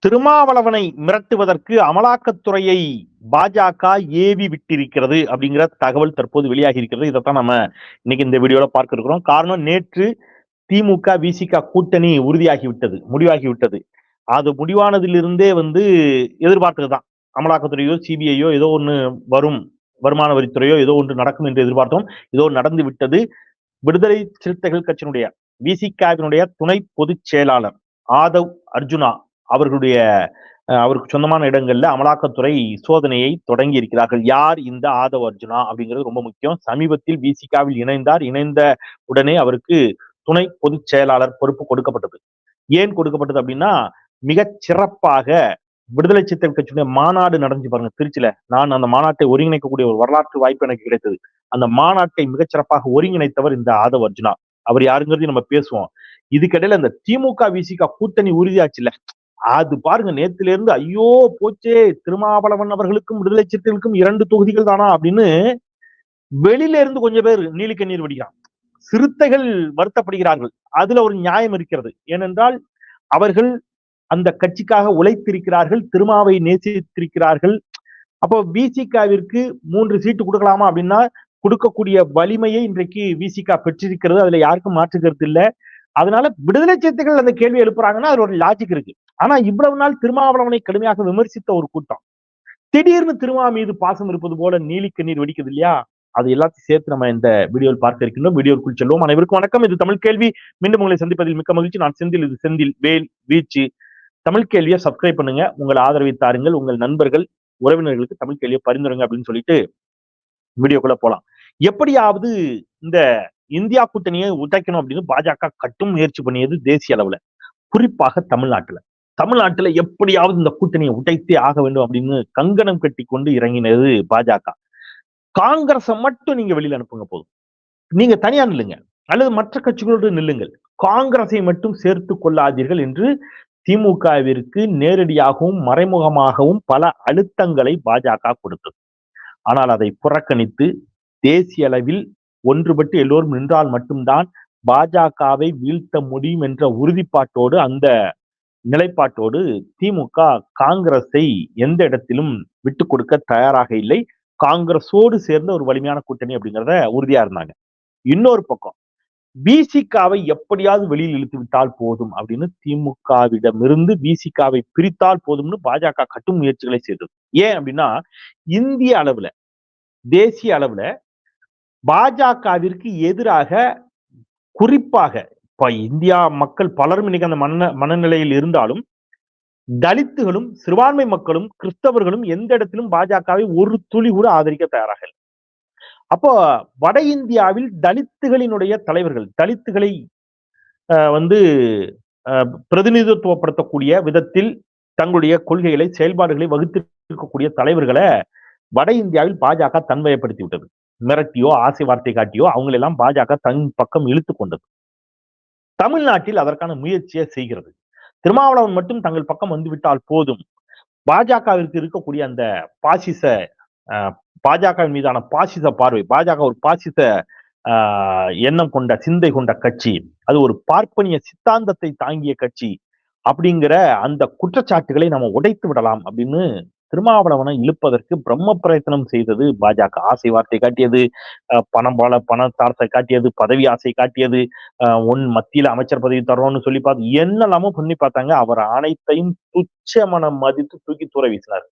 திருமாவளவனை மிரட்டுவதற்கு அமலாக்கத்துறையை பாஜக ஏவி விட்டிருக்கிறது அப்படிங்கிற தகவல் தற்போது வெளியாகி இருக்கிறது. இதைத்தான் நம்ம இன்னைக்கு இந்த வீடியோல பார்க்க இருக்கிறோம். காரணம், நேற்று திமுக விசிக கூட்டணி உறுதியாகிவிட்டது, முடிவாகிவிட்டது. அது முடிவானதிலிருந்தே எதிர்பார்த்ததுதான். அமலாக்கத்துறையோ சிபிஐயோ ஏதோ ஒண்ணு வரும், வருமான வரித்துறையோ ஏதோ ஒன்று நடக்கும் என்று எதிர்பார்த்தோம். ஏதோ நடந்து விட்டது. விடுதலை சிறுத்தைகள் கட்சியினுடைய விசிகாவினுடைய துணை பொதுச் செயலாளர் ஆதவ் அர்ஜுனா அவருக்கு சொந்தமான இடங்கள்ல அமலாக்கத்துறை சோதனையை தொடங்கி இருக்கிறார்கள். யார் இந்த ஆதவ் அர்ஜுனா அப்படிங்கிறது ரொம்ப முக்கியம். சமீபத்தில் விசிகாவில் இணைந்தார். இணைந்த உடனே அவருக்கு துணை பொதுச் செயலாளர் பொறுப்பு கொடுக்கப்பட்டது. ஏன் கொடுக்கப்பட்டது அப்படின்னா, மிகச் சிறப்பாக விடுதலை சிறுத்தைகள் கட்சியுடைய மாநாடு நடந்துச்சு பாருங்க திருச்சியில. நான் அந்த மாநாட்டை ஒருங்கிணைக்கக்கூடிய ஒரு வரலாற்று வாய்ப்பு எனக்கு கிடைத்தது. அந்த மாநாட்டை மிகச்சிறப்பாக ஒருங்கிணைத்தவர் இந்த ஆதவ் அர்ஜுனா. அவர் யாருங்கிறதையும் நம்ம பேசுவோம். இதுக்கிடையில இந்த திமுக விசிக கூட்டணி உறுதியாச்சுல்ல, அது பாருங்க நேத்துல இருந்து ஐயோ போச்சே, திருமாவளவன் அவர்களுக்கும் விடுதலை சிறுத்தைகளுக்கும் 2 தொகுதிகள் தானா அப்படின்னு வெளியில இருந்து கொஞ்சம் பேர் நீலிக்கண்ணீர் வடிக்கிறான். சிறுத்தைகள் வருத்தப்படுகிறார்கள். அதுல ஒரு நியாயம் இருக்கிறது. ஏனென்றால் அவர்கள் அந்த கட்சிக்காக உழைத்திருக்கிறார்கள், திருமாவை நேசித்திருக்கிறார்கள். அப்போ விசிகாவிற்கு 3 சீட்டு கொடுக்கலாமா அப்படின்னா, கொடுக்கக்கூடிய வலிமையை இன்றைக்கு விசிக பெற்றிருக்கிறது. அதுல யாருக்கும் மாற்று கருத்து இல்லை. அதனால விடுதலை சிறுத்தைகள் அந்த கேள்வி எழுப்புறாங்கன்னா அது ஒரு லாஜிக் இருக்கு. ஆனா இவ்வளவு நாள் திருமாவளவனை கடுமையாக விமர்சித்த ஒரு கூட்டம் திடீர்னு திருமா மீது பாசம் இருப்பது போல நீலிக்கண்ணீர் வெடிக்குது இல்லையா? அது எல்லாத்தையும் சேர்த்து நம்ம இந்த வீடியோவில் பார்க்க இருக்கின்றோம். வீடியோக்குள் செல்வோம். அனைவருக்கும் வணக்கம். இது தமிழ் கேள்வி. மீண்டும் உங்களை சந்திப்பதில் மிக்க மகிழ்ச்சி. நான் செந்தில். இது செந்தில் வேல் வீச்சு. தமிழ் கேள்வியை சப்ஸ்கிரைப் பண்ணுங்க. உங்கள் ஆதரவை தாருங்கள். உங்கள் நண்பர்கள் உறவினர்களுக்கு தமிழ் கேள்வியை பரிந்துரைங்க அப்படின்னு சொல்லிட்டு வீடியோக்குள்ள போலாம். எப்படியாவது இந்த இந்தியா கூட்டணியை உடைக்கணும் அப்படின்னு பாஜக கட்டும் முயற்சி பண்ணியது தேசிய அளவுல, குறிப்பாக தமிழ்நாட்டுல எப்படியாவது இந்த கூட்டணியை உடைத்தே ஆக வேண்டும் அப்படின்னு கங்கணம் கட்டி கொண்டு இறங்கினது பாஜக. காங்கிரஸை மட்டும் நீங்க வெளியில அனுப்புங்க போதும், நீங்க தனியா நில்லுங்க அல்லது மற்ற கட்சிகளோடு நில்லுங்கள், காங்கிரஸை மட்டும் சேர்த்து கொள்ளாதீர்கள் என்று திமுகவிற்கு நேரடியாகவும் மறைமுகமாகவும் பல அழுத்தங்களை பாஜக கொடுத்தது. ஆனால் அதை புறக்கணித்து தேசிய அளவில் ஒன்றுபட்டு எல்லோரும் நின்றால் மட்டும்தான் பாஜகவை வீழ்த்த முடியும் என்ற உறுதிப்பாட்டோடு, அந்த நிலைப்பாட்டோடு திமுக காங்கிரஸை எந்த இடத்திலும் விட்டு கொடுக்க தயாராக இல்லை. காங்கிரஸோடு சேர்ந்த ஒரு வலிமையான கூட்டணி அப்படிங்கிறத உறுதியா இருந்தாங்க. இன்னொரு பக்கம் விசிகாவை எப்படியாவது வெளியில் இழுத்து விட்டால் போதும் அப்படின்னு திமுகவிடமிருந்து விசிகாவை பிரித்தால் போதும்னு பாஜக கட்டும் முயற்சிகளை செய்தது. ஏன் அப்படின்னா, இந்திய அளவுல தேசிய அளவுல பாஜகவிற்கு எதிராக, குறிப்பாக இப்ப இந்தியா மக்கள் பலரும் இன்னைக்கு அந்த மனநிலையில் இருந்தாலும், தலித்துகளும் சிறுபான்மை மக்களும் கிறிஸ்தவர்களும் எந்த இடத்திலும் பாஜகவை ஒரு துளி கூட ஆதரிக்க தயாராக இல்லை. அப்போ வட இந்தியாவில் தலித்துகளினுடைய தலைவர்கள், தலித்துகளை பிரதிநிதித்துவப்படுத்தக்கூடிய விதத்தில் தங்களுடைய கொள்கைகளை, செயல்பாடுகளை வகுத்திருக்கக்கூடிய தலைவர்களை வட இந்தியாவில் பாஜக தன்வயப்படுத்தி விட்டது. மிரட்டியோ ஆசை வார்த்தை காட்டியோ அவங்களெல்லாம் பாஜக தன் பக்கம் இழுத்து கொண்டது. தமிழ்நாட்டில் அதற்கான முயற்சியை செய்கிறது. திருமாவளவன் மட்டும் தங்கள் பக்கம் வந்துவிட்டால் போதும், பாஜகவிற்கு இருக்கக்கூடிய அந்த பாசிச பாஜகவின் மீதான பாசிச பார்வை, பாஜக ஒரு பாசிச எண்ணம் கொண்ட, சிந்தை கொண்ட கட்சி, அது ஒரு பார்ப்பனிய சித்தாந்தத்தை தாங்கிய கட்சி அப்படிங்கிற அந்த குற்றச்சாட்டுகளை நம்ம உடைத்து விடலாம் அப்படின்னு திருமாவளவனை இழுப்பதற்கு பிரம்ம பிரயத்தனம் செய்தது பாஜக. ஆசை வார்த்தை காட்டியது, பணத்தாசை காட்டியது, பதவி ஆசை காட்டியது, மத்தியில அமைச்சர் பதவி தரோம்னு சொல்லி பார்த்து என்னெல்லாமோ பண்ணி பார்த்தாங்க. அவர் அனைத்தையும் துச்ச மனம் மதித்து தூக்கி தூர வீசினார்.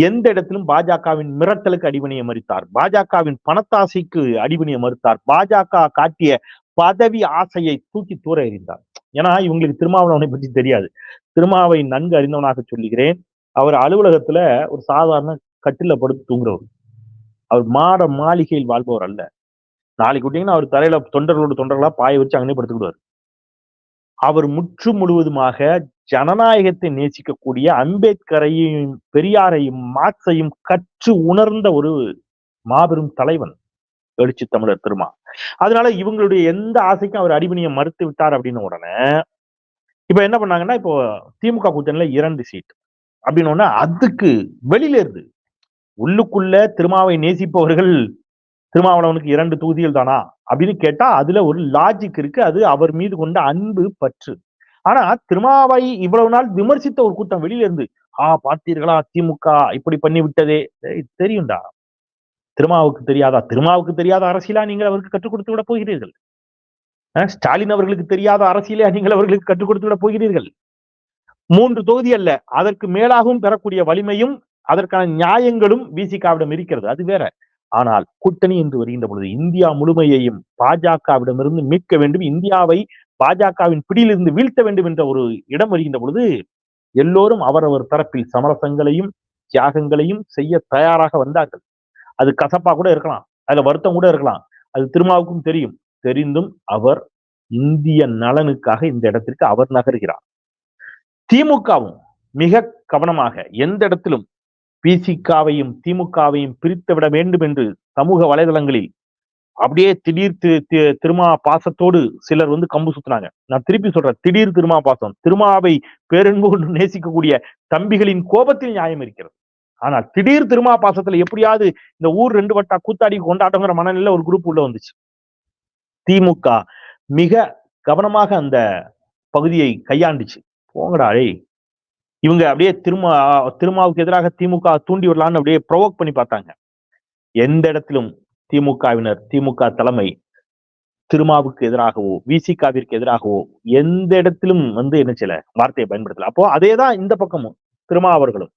எந்த இடத்திலும் பாஜகவின் மிரட்டலுக்கு அடிபணிய மறுத்தார், பாஜகவின் பணத்தாசைக்கு அடிபணிய மறுத்தார், பாஜக காட்டிய பதவி ஆசையை தூக்கி தூர எறிந்தார். ஏன்னா இவங்களுக்கு திருமாவளவனை பற்றி தெரியாது. திருமாவை நன்கு அறிந்தவனாக சொல்லுகிறேன். அவர் அலுவலகத்துல ஒரு சாதாரண கட்டில படுத்து தூங்குறவர். அவர் மாளிகையில் வாழ்பவர் அல்ல. நாளைக்கு விட்டீங்கன்னா அவர் தரையில தொண்டர்களா பாய வச்சு அங்கே படுத்துக்கிடுவார். அவர் முற்று முழுவதுமாக ஜனநாயகத்தை நேசிக்கக்கூடிய, அம்பேத்கரையும் பெரியாரையும் மார்க்சையும் கற்று உணர்ந்த ஒரு மாபெரும் தலைவன் எழுச்சி தமிழர் திருமா. அதனால இவங்களுடைய எந்த ஆசைக்கும் அவர் அடிபணியை மறுத்து விட்டார் அப்படின்னு உடனே இப்ப என்ன பண்ணாங்கன்னா, இப்போ திமுக கூட்டணியில 2 சீட் அப்படின்னு அதுக்கு வெளியில இருந்து உள்ளுக்குள்ள திருமாவை நேசிப்பவர்கள் திருமாவளவனுக்கு 2 தொகுதிகள் தானா அப்படின்னு கேட்டா அதுல ஒரு லாஜிக் இருக்கு. அது அவர் மீது கொண்ட அன்பு, பற்று. ஆனா திருமாவை இவ்வளவு நாள் விமர்சித்த ஒரு கூட்டம் வெளியில இருந்து பார்த்தீர்களா திமுக இப்படி பண்ணி விட்டதே, தெரியும்டா. திருமாவுக்கு தெரியாதா? திருமாவுக்கு தெரியாத அரசியலா நீங்கள் அவருக்கு கற்றுக் கொடுத்து விட போகிறீர்கள்? ஸ்டாலின் அவர்களுக்கு தெரியாத அரசியலே நீங்கள் அவர்களுக்கு கற்றுக் கொடுத்து விட போகிறீர்கள்? 3 தொகுதி அல்ல, அதற்கு மேலாகவும் பெறக்கூடிய வலிமையும் அதற்கான நியாயங்களும் விசிகாவிடம் இருக்கிறது. அது வேற. ஆனால் கூட்டணி என்று வருகின்ற பொழுது இந்தியா முழுமையையும் பாஜகவிடமிருந்து மீட்க வேண்டும், இந்தியாவை பாஜகவின் பிடியிலிருந்து வீழ்த்த வேண்டும் என்ற ஒரு இடம் வருகின்ற பொழுது எல்லோரும் அவரவர் தரப்பில் சமரசங்களையும் தியாகங்களையும் செய்ய தயாராக வந்தார்கள். அது கசப்பா கூட இருக்கலாம், அதுல வருத்தம் கூட இருக்கலாம். அது திருமாவுக்கும் தெரியும். தெரிந்தும் அவர் இந்திய நலனுக்காக இந்த இடத்திற்கு அவர் நகர்கிறார். திமுகவும் மிக கவனமாக எந்த இடத்திலும் பிசிகாவையும் திமுகவையும் பிரித்து விட வேண்டும் என்று சமூக வலைதளங்களில் அப்படியே திடீர் திருமா பாசத்தோடு சிலர் வந்து கம்பு சுத்தினாங்க. நான் திருப்பி சொல்றேன், திடீர் திருமா பாசம். திருமாவை பேரன்பு கொண்டு நேசிக்கக்கூடிய தம்பிகளின் கோபத்தில் நியாயம் இருக்கிறது. ஆனால் திடீர் திருமா பாசத்துல எப்படியாவது இந்த ஊர் 2 வட்டா கூத்தாடி கொண்டாட்டங்கிற மனநிலை ஒரு குரூப் உள்ள வந்துச்சு. திமுக மிக கவனமாக அந்த பகுதியை கையாண்டுச்சு. போங்கடா இவங்க அப்படியே திருமாவுக்கு எதிராக திமுக தூண்டி விடலான்னு அப்படியே ப்ரொவோக் பண்ணி பார்த்தாங்க. எந்த இடத்திலும் திமுகவினர், திமுக தலைமை திருமாவுக்கு எதிராகவோ விசிகாவிற்கு எதிராகவோ எந்த இடத்திலும் வந்து என்ன செய்யல, வார்த்தையை பயன்படுத்தல. அப்போ அதேதான் இந்த பக்கமும் திருமா அவர்களும்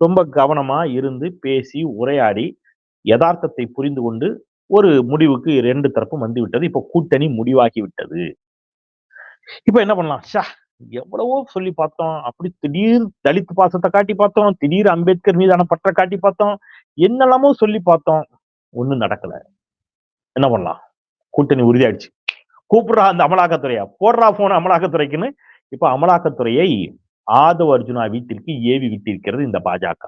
ரொம்ப கவனமா இருந்து பேசி உரையாடி யதார்த்தத்தை புரிந்து கொண்டு ஒரு முடிவுக்கு 2 தரப்பும் வந்து விட்டது. இப்போ கூட்டணி முடிவாகி விட்டது. இப்ப என்ன பண்ணலாம்? எவ்வளவோ சொல்லி பார்த்தோம், அப்படி திடீர் தலித் பாசத்தை காட்டி பார்த்தோம், திடீர் அம்பேத்கர் மீதான பற்ற காட்டி பார்த்தோம், என்னெல்லாமோ சொல்லி பார்த்தோம், ஒண்ணும் நடக்கல. என்ன பண்ணலாம்? கூட்டணி உறுதியாயிடுச்சு. கூப்பிடுறா அந்த அமலாக்கத்துறையா, போடுறா போன அமலாக்கத்துறைக்குன்னு இப்ப அமலாக்கத்துறையை ஆதவ் அர்ஜுனா வீட்டிற்கு ஏவி விட்டிருக்கிறது இந்த பாஜக.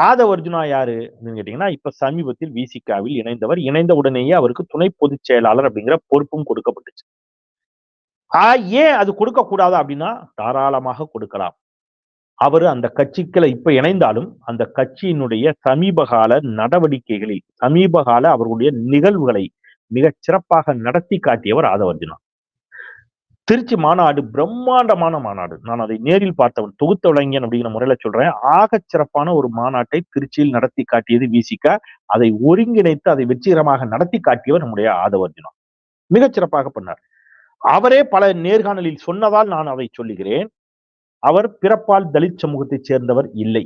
ஆதவ் அர்ஜுனா யாரு கேட்டீங்கன்னா, இப்ப சமீபத்தில் விசிகாவில் இணைந்தவர். இணைந்த உடனேயே அவருக்கு துணை பொதுச் செயலாளர் அப்படிங்கிற பொறுப்பும் கொடுக்கப்பட்டுச்சு. ஏன் அது கொடுக்க கூடாது அப்படின்னா, தாராளமாக கொடுக்கலாம். அவரு அந்த கட்சிகளை இப்ப இணைந்தாலும் அந்த கட்சியினுடைய சமீபகால நடவடிக்கைகளில் சமீபகால அவர்களுடைய நிகழ்வுகளை மிகச் சிறப்பாக நடத்தி காட்டியவர் ஆதவ் அர்ஜுனா. திருச்சி மாநாடு பிரம்மாண்டமான மாநாடு. நான் அதை நேரில் பார்த்தவன், தொகுத்த வழங்கியன் அப்படிங்கிற முறையில சொல்றேன். ஆகச் சிறப்பான ஒரு மாநாட்டை திருச்சியில் நடத்தி காட்டியது விசிக. அதை ஒருங்கிணைத்து அதை வெற்றிகரமாக நடத்தி காட்டியவர் நம்முடைய ஆதவ் அர்ஜுனா. மிகச் சிறப்பாக பண்ணார். அவரே பல நேர்காணலில் சொன்னதால் நான் அதை சொல்லுகிறேன். அவர் பிறப்பால் தலித் சமூகத்தைச் சேர்ந்தவர் இல்லை.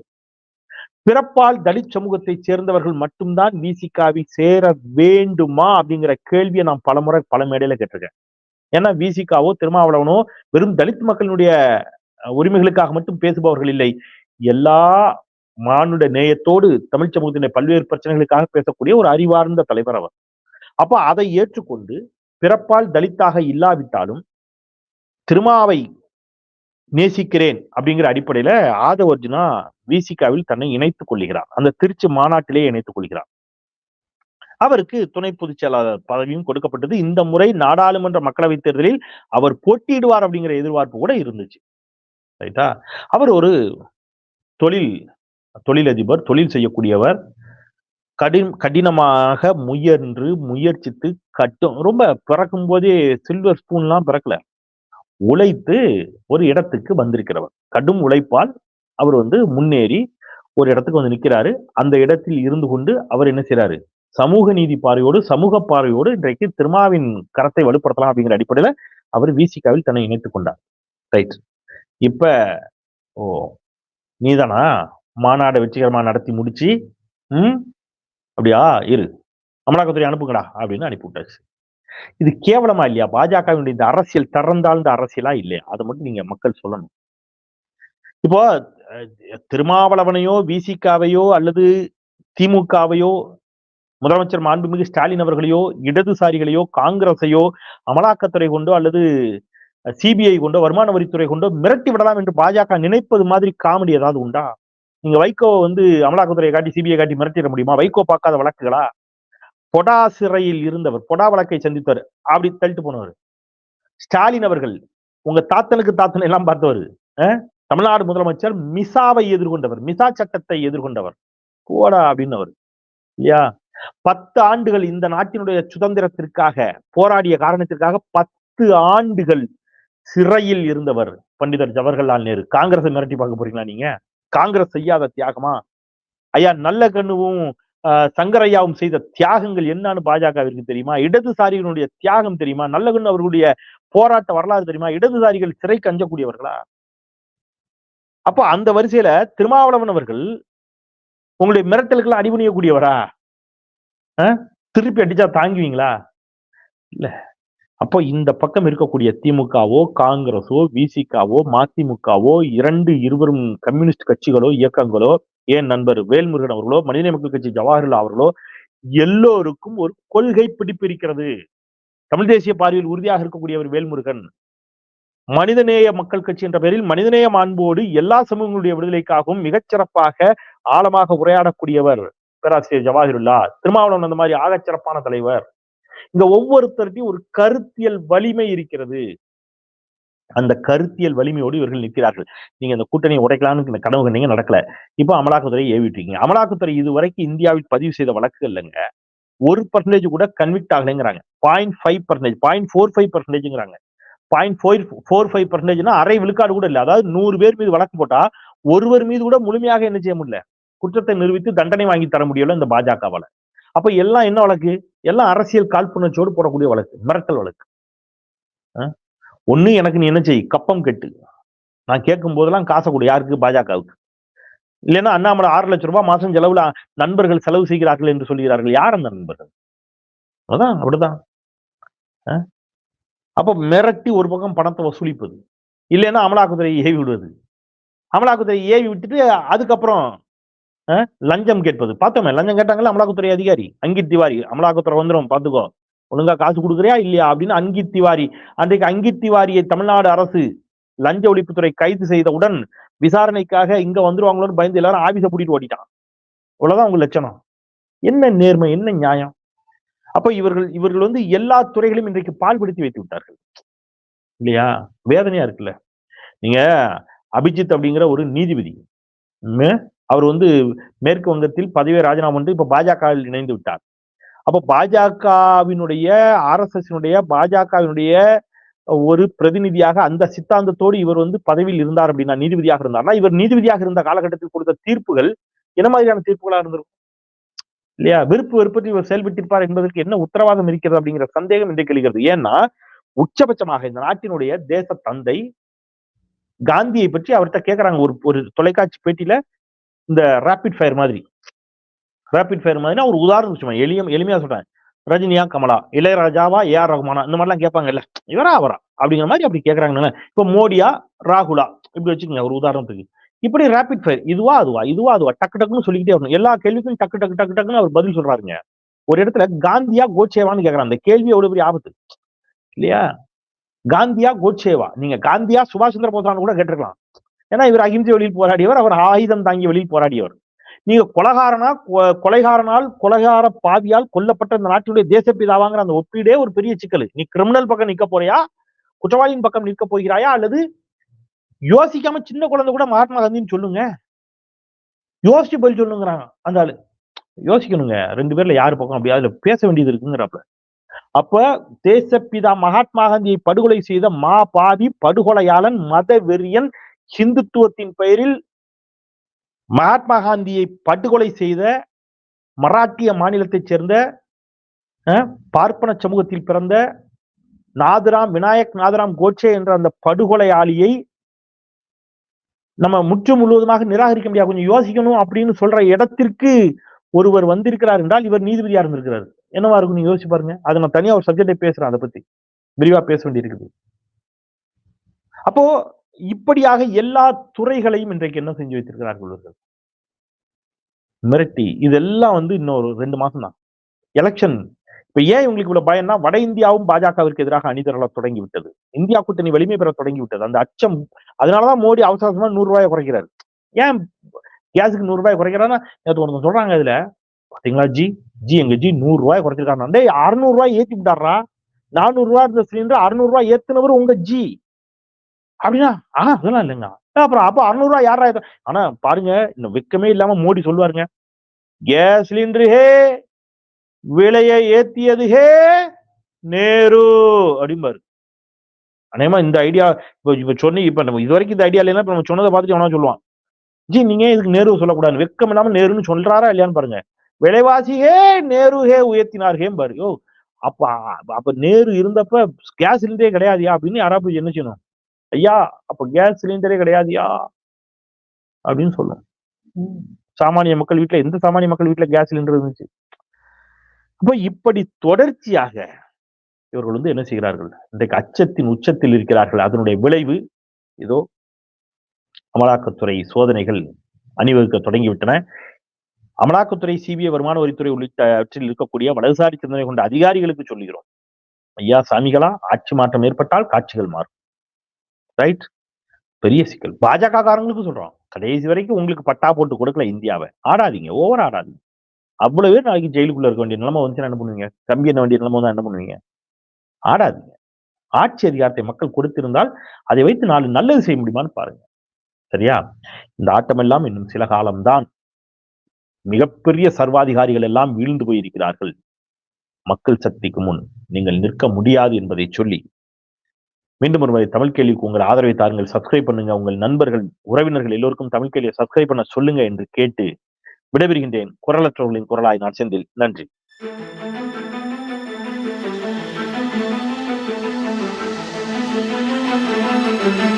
பிறப்பால் தலித் சமூகத்தைச் சேர்ந்தவர்கள் மட்டும்தான் விசிகாவில் சேர வேண்டுமா அப்படிங்கிற கேள்வியை நான் பலமுறை பல மேடையில கேட்டிருக்கேன். ஏன்னா விசிகாவோ திருமாவளவனோ வெறும் தலித் மக்களினுடைய உரிமைகளுக்காக மட்டும் பேசுபவர்கள் இல்லை. எல்லா மானுட நேயத்தோடு தமிழ் சமூகத்தினுடைய பல்வேறு பிரச்சனைகளுக்காக பேசக்கூடிய ஒரு அறிவார்ந்த தலைவர் அவர். அப்ப அதை ஏற்றுக்கொண்டு பிறப்பால் தலித்தாக இல்லாவிட்டாலும் திருமாவை நேசிக்கிறேன் அப்படிங்கிற அடிப்படையில ஆதவ் அர்ஜுனா விசிகாவில் தன்னை இணைத்துக் கொள்கிறார். அந்த திருச்சி மாநாட்டிலேயே இணைத்துக் கொள்கிறார். அவருக்கு துணை பொதுச் செயலாளர் பதவியும் கொடுக்கப்பட்டது. இந்த முறை நாடாளுமன்ற மக்களவைத் தேர்தலில் அவர் போட்டியிடுவார் அப்படிங்கிற எதிர்பார்ப்பு கூட இருந்துச்சு. ரைட்டா? அவர் ஒரு தொழிலதிபர், தொழில் செய்யக்கூடியவர். கடினமாக முயற்சித்து ரொம்ப பிறக்கும் போதே சில்வர் ஸ்பூன்லாம் பிறக்கல, உழைத்து ஒரு இடத்துக்கு வந்திருக்கிறவர். கடும் உழைப்பால் அவர் வந்து முன்னேறி ஒரு இடத்துக்கு வந்து நிற்கிறாரு. அந்த இடத்தில் இருந்து கொண்டு அவர் என்ன செய்யறாரு, சமூக நீதி பார்வையோடு சமூக பார்வையோடு இன்றைக்கு திருமாவின் கரத்தை வலுப்படுத்தலாம் அப்படிங்கிற அடிப்படையில அவர் விசிகாவில் தன்னை இணைத்துக் கொண்டார். ரைட். இப்ப நீதானா மாநாடு வெற்றிகரமா நடத்தி முடிச்சு அப்படியா இரு, அமலாக்கத்துறை அனுப்புங்கடா அப்படின்னு அனுப்பி விட்டாச்சு. இது கேவலமா இல்லையா? பாஜகவினுடைய இந்த அரசியல் திறந்தாழ்ந்த அரசியலா இல்லையா? அதை மட்டும் நீங்க மக்கள் சொல்லணும். இப்போ திருமாவளவனையோ விசிகாவையோ அல்லது திமுகவையோ முதலமைச்சர் மாண்புமிகு ஸ்டாலின் அவர்களையோ இடதுசாரிகளையோ காங்கிரஸையோ அமலாக்கத்துறை கொண்டோ அல்லது சிபிஐ கொண்டோ வருமான வரித்துறை கொண்டோ மிரட்டி விடலாம் என்று பாஜக நினைப்பது மாதிரி காமெடி ஏதாவது உண்டா? நீங்க வைகோ வந்து அமலாக்கத்துறையை காட்டி சிபிஐ காட்டி மிரட்டிட முடியுமா? வைகோ பார்க்காத வழக்குகளா? பொடா சிறையில் இருந்தவர், பொடா வழக்கை சந்தித்தவர், அப்படி தள்ளிட்டு போனவர். ஸ்டாலின் அவர்கள் உங்க தாத்தனுக்கு தாத்தன் எல்லாம் பார்த்தவர். தமிழ்நாடு முதலமைச்சர் மிசாவை எதிர்கொண்டவர், மிசா சட்டத்தை எதிர்கொண்டவர். போடா அப்படின்னவர் இல்லையா? 10 ஆண்டுகள் இந்த நாட்டினுடைய சுதந்திரத்திற்காக போராடிய காரணத்திற்காக 10 ஆண்டுகள் சிறையில் இருந்தவர் பண்டிதர் ஜவஹர்லால் நேரு. காங்கிரஸை மிரட்டி பார்க்க போறீங்களா நீங்க? காங்கிரஸ் செய்யாத தியாகமா? ஐயா நல்ல கண்ணுவும் சங்கரையாவும் செய்த தியாகங்கள் என்னன்னு பாஜகவிற்கு தெரியுமா? இடதுசாரிகளுடைய தியாகம் தெரியுமா? நல்ல கண்ணு அவர்களுடைய போராட்ட வரலாறு தெரியுமா? இடதுசாரிகள் சிறைக்கு அஞ்சக்கூடியவர்களா? அப்போ அந்த வரிசையில திருமாவளவன் அவர்கள் உங்களுடைய மிரட்டலுக்கெல்லாம் அடிபணியக்கூடியவரா? திருப்பி அடிச்சா தாங்குவீங்களா? இல்ல. அப்போ இந்த பக்கம் இருக்கக்கூடிய திமுகவோ காங்கிரஸோ விசிகாவோ மதிமுகவோ இருவரும் கம்யூனிஸ்ட் கட்சிகளோ இயக்கங்களோ ஏன் நண்பர் வேல்முருகன் அவர்களோ மனிதநேய மக்கள் கட்சி ஜவஹர்லால் அவர்களோ எல்லோருக்கும் ஒரு கொள்கை பிடிப்பு இருக்கிறது. தமிழ் தேசிய பார்வையில் உறுதியாக இருக்கக்கூடியவர் வேல்முருகன். மனிதநேய மக்கள் கட்சி என்ற பெயரில் மனிதநேய மாண்போடு எல்லா சமூகங்களுடைய விடுதலைக்காகவும் மிகச்சிறப்பாக ஆழமாக உரையாடக்கூடியவர் பேராசிரியர் ஜவாஹிருல்லா. திருமாவளவன் அந்த மாதிரி ஆகச்சிறப்பான தலைவர். இங்க ஒவ்வொருத்தருக்கும் ஒரு கருத்தியல் வலிமை இருக்கிறது. அந்த கருத்தியல் வலிமையோடு இவர்கள் நிற்கிறார்கள். நீங்க இந்த கூட்டணியை உடைக்கலாம்னு இந்த கனவு கண்டீங்க, நடக்கல. இப்போ அமலாக்கத்துறை ஏவிட்டீங்க. அமலாக்கத்துறை இதுவரைக்கும் இந்தியாவில் பதிவு செய்த வழக்குகள் இல்லைங்க 1% கூட கன்விக்ட் ஆகலைங்கிறாங்க. 0.5%, 0.45%ங்கிறாங்க. 0.45%னா அரை விழுக்காடு கூட இல்லை. அதாவது 100 பேர் மீது வழக்கு போட்டா ஒருவர் மீது கூட முழுமையாக என்ன செய்ய முடியல, குற்றத்தை நிரூபித்து தண்டனை வாங்கி தர முடியல இந்த பாஜகவால. அப்ப எல்லாம் என்ன வழக்கு? எல்லாம் அரசியல் காழ்ப்புணர்ச்சியோடு போடக்கூடிய வழக்கு, மிரட்டல் வழக்கு. ஒண்ணு எனக்கு நீ என்ன செய், கப்பம் கெட்டு, நான் கேட்கும் போதெல்லாம் காசை கொடு. யாருக்கு? பாஜகவுக்கு. இல்லைன்னா அண்ணாமலை 6 லட்சம் ரூபாய் மாசம் செலவுல நண்பர்கள் செலவு செய்கிறார்கள் என்று சொல்கிறார்கள். யார் அந்த நண்பர்கள்? அதான் அப்படிதான். அப்ப மிரட்டி ஒரு பக்கம் பணத்தை வசூலிப்பது, இல்லைன்னா அமலாக்கத்துறையை ஏவி விடுவது. அமலாக்கத்துறை ஏவி விட்டுட்டு அதுக்கப்புறம் லஞ்சம் கேட்பது. பார்த்தோமே, லஞ்சம் கேட்டாங்கல்ல அமலாக்கத்துறை அதிகாரி அங்கித் திவாரி. அமலாக்கத்துறை வந்துடும் பாத்துக்கோ, ஒழுங்கா காசு கொடுக்குறியா இல்லையா அப்படின்னு அங்கித் திவாரி. அன்றைக்கு அங்கித் திவாரியை தமிழ்நாடு அரசு லஞ்ச ஒழிப்புத்துறை கைது செய்தவுடன் விசாரணைக்காக இங்க வந்துருவாங்களோன்னு பயந்து எல்லாரும் ஆபீஸ பூட்டிட்டு ஓடிட்டான். அவ்வளவுதான் உங்க லட்சணம். என்ன நேர்மை, என்ன நியாயம்? அப்ப இவர்கள் வந்து எல்லா துறைகளையும் இன்றைக்கு பால்படுத்தி வைத்து விட்டார்கள் இல்லையா? வேதனையா இருக்குல்ல. நீங்க அபிஜித் அப்படிங்கிற ஒரு நீதிபதி, அவர் வந்து மேற்கு வங்கத்தில் பதவியை ராஜினாமா பண்ணிட்டு இப்ப பாஜகவில் இணைந்து விட்டார். அப்ப பாஜகவினுடைய பாஜகவினுடைய ஒரு பிரதிநிதியாக அந்த சித்தாந்தத்தோடு இவர் வந்து பதவியில் இருந்தார் அப்படின்னா, நீதிபதியாக இருந்தார்னா, இவர் நீதிபதியாக இருந்த காலகட்டத்தில் கொடுத்த தீர்ப்புகள் என்ன மாதிரியான தீர்ப்புகளா இருந்திருக்கும் இல்லையா? விருப்பு வெறுப்பற்றி இவர் செயல்பட்டிருப்பார் என்பதற்கு என்ன உத்தரவாதம் இருக்கிறது அப்படிங்கிற சந்தேகம் இன்றைக்கு எழுகிறது. ஏன்னா உச்சபட்சமாக இந்த நாட்டினுடைய தேச தந்தை காந்தியை பற்றி அவர்கிட்ட கேட்கிறாங்க ஒரு தொலைக்காட்சி பேட்டியில. இந்த ரேபிட் ஃபயர் மாதிரினா ஒரு உதாரணம் சொல்லுவேன், எளிமையா சொல்றேன். ரஜினியா கமலா, இளையராஜாவா ஏஆர் ரகுமானா, இந்த மாதிரிலாம் கேட்பாங்க இல்ல, இவரா அவரா அப்படிங்கிற மாதிரி அப்படி கேட்கறாங்க. இப்ப மோடியா ராகுலா இப்படி வச்சுக்கோங்க ஒரு உதாரணத்துக்கு. இப்படி ரேபிட் ஃபயர், இதுவா அதுவா டக்கு டக்குன்னு சொல்லிக்கிட்டே வரணும். எல்லா கேள்விக்கும் டக்கு டக்கு டக்கு டக்குன்னு அவர் பதில் சொல்றாருங்க. ஒரு இடத்துல காந்தியா கோட்சேவான்னு கேட்கறாங்க. அந்த கேள்வி எவ்வளவு பெரிய ஆபத்து இல்லையா? காந்தியா கோட்சேவா, நீங்க காந்தியா சுபாஷ் சந்திர போசான்னு கூட கேட்டிருக்கலாம். ஏன்னா இவர் அகிம்சை வழியில் போராடியவர், அவர் ஆயுதம் தாங்கிய வழியில் போராடியவர். நீங்க கொலைகார பாவியால் கொல்லப்பட்ட இந்த நாட்டினுடைய தேசப்பிதாவாங்கிற அந்த ஒப்பீடே ஒரு பெரிய சிக்கல். நீ கிரிமினல் பக்கம் நிக்க போறியா, குற்றவாளியின் பக்கம் நிற்க போகிறாயா, அல்லது யோசிக்காம சின்ன குழந்தை கூட மகாத்மா காந்தின்னு சொல்லுங்க, யோசிச்சு பதில் சொல்லுங்கிறாங்க அந்த ஆளு. யோசிக்கணுங்க, 2 பேர்ல யாரு பக்கம் அப்படி அதுல பேச வேண்டியது இருக்குங்கிறப்ப. அப்ப தேசப்பிதா மகாத்மா காந்தியை படுகொலை செய்த பாவி படுகொலையாளன், மத வெறியன், ஹிந்துத்துவத்தின் பெயரில் மகாத்மா காந்தியை படுகொலை செய்த மராட்டிய மாநிலத்தைச் சேர்ந்த பார்ப்பன சமூகத்தில் பிறந்த விநாயக் நாதராம் கோட்சே என்ற அந்த படுகொலையாளியை நம்ம முழுவதுமாக நிராகரிக்க முடியாது. கொஞ்சம் யோசிக்கணும் அப்படின்னு சொல்ற இடத்திற்கு ஒருவர் வந்திருக்கிறார் என்றால் இவர் நீதிபதியா இருந்திருக்கிறார். என்னவா இருக்கும் நீங்க யோசிச்சு பாருங்க. அதை நான் தனியா ஒரு சப்ஜெக்டை பேசுறேன், அதை பத்தி விரிவா பேச வேண்டியிருக்குது. அப்போ இப்படியாக எல்லா துறைகளையும் இன்றைக்கு என்ன செஞ்சு வைத்திருக்கிறார்கள் மிரட்டி. இதெல்லாம் வந்து இன்னொரு 2 மாசம் தான் எலெக்ஷன். இப்ப ஏன் உங்களுக்கு இவ்வளவு பயம்னா, வட இந்தியாவும் பாஜகவிற்கு எதிராக அணிதிரள தொடங்கி விட்டது. இந்தியா கூட்டணி வலிமை பெற தொடங்கி விட்டது. அந்த அச்சம், அதனாலதான் மோடி அவசரமா 100 ரூபாய் குறைக்கிறாரு. ஏன் கேஸுக்கு 100 ரூபாய் குறைக்கிறாருன்னா, ஒருத்தர் சொல்றாங்க இதுல பாத்தீங்களா, எங்க 100 ரூபாய் குறைச்சிருக்காரு. டேய் 600 ரூபாய் ஏத்தி விட்டாரா, 400 ரூபாய் இருந்த சிலிண்டர் 600 ரூபாய் ஏத்துனவர் உங்க அப்படின்னா அதெல்லாம் இல்லைங்க. அப்புறம் அப்ப 600 ரூபாய் யாரா? ஆனா பாருங்க, இந்த வெக்கமே இல்லாம மோடி சொல்லுவாருங்க, கேஸ் சிலிண்டர் ஹே, விலையை ஏத்தியது ஹே நேரு அப்படிம்பாரு. அநேகமா இந்த ஐடியா இப்ப சொன்னி இப்ப நம்ம இது வரைக்கும் இந்த ஐடியா இல்லைன்னா இப்ப நம்ம சொன்னதை பார்த்துட்டு எவனா சொல்லுவான், ஜி நீங்க இதுக்கு நேரு சொல்லக்கூடாது, வெக்கம் இல்லாம நேருன்னு சொல்றாரா இல்லையான்னு பாருங்க. விலைவாசி ஹே நேரு ஹே உயர்த்தினார் ஹேம் பாரு. யோ அப்ப அப்ப நேரு இருந்தப்ப கேஸ் சிலிண்டரே கிடையாதுயா அப்படின்னு யாரா போய் என்ன செய்யணும், ஐயா அப்ப கேஸ் சிலிண்டரே கிடையாதுயா அப்படின்னு சொல்லும். சாமானிய மக்கள் வீட்டுல எந்த சாமானிய மக்கள் வீட்டுல கேஸ் சிலிண்டர் இருந்துச்சு? அப்ப இப்படி தொடர்ச்சியாக இவர்கள் வந்து என்ன செய்கிறார்கள், இன்றைக்கு அச்சத்தின் உச்சத்தில் இருக்கிறார்கள். அதனுடைய விளைவு ஏதோ அமலாக்கத்துறை சோதனைகள் அணிவகுக்க தொடங்கிவிட்டன. அமலாக்கத்துறை, சிபிஐ, வருமான வரித்துறை உள்ளிட்டவற்றில் இருக்கக்கூடிய வலதுசாரி சிந்தனை கொண்ட அதிகாரிகளுக்கு சொல்லுகிறோம், ஐயா சாமிகளா, ஆட்சி மாற்றம் ஏற்பட்டால் காட்சிகள் மாறும். ரைட்? பெரிய சிக்கல். பாஜக காரங்களுக்கு சொல்றோம், கடைசி வரைக்கும் உங்களுக்கு பட்டா போட்டு கொடுக்கல இந்தியாவை, ஆடாதீங்க, ஓவர் ஆடாதீங்க. அவ்வளவு பேர் நாளைக்கு ஜெயிலுக்குள்ள இருக்க வேண்டிய நிலைமை வந்து என்ன பண்ணுவீங்க? கம்பி என்ன வேண்டிய நிலைமை வந்து என்ன பண்ணுவீங்க? ஆடாதீங்க. ஆட்சி அதிகாரத்தை மக்கள் கொடுத்திருந்தால் அதை வைத்து நாலு நல்லது செய்ய முடியுமான்னு பாருங்க. சரியா? இந்த ஆட்டம் எல்லாம் இன்னும் சில காலம்தான். மிகப்பெரிய சர்வாதிகாரிகள் எல்லாம் வீழ்ந்து போயிருக்கிறார்கள். மக்கள் சக்திக்கு முன் நீங்கள் நிற்க முடியாது என்பதை சொல்லி மீண்டும் ஒருமுறை தமிழ் கேள்விக்கு உங்கள் ஆதரவை தாருங்கள். சப்ஸ்கிரைப் பண்ணுங்க. உங்கள் நண்பர்கள், உறவினர்கள் எல்லோருக்கும் தமிழ் கேள்வியை சப்ஸ்கிரைப் பண்ண சொல்லுங்க என்று கேட்டு விடைபெறுகின்றேன். குரலற்றவர்களின் குரலாய் நான் செந்தில். நன்றி. Thank you.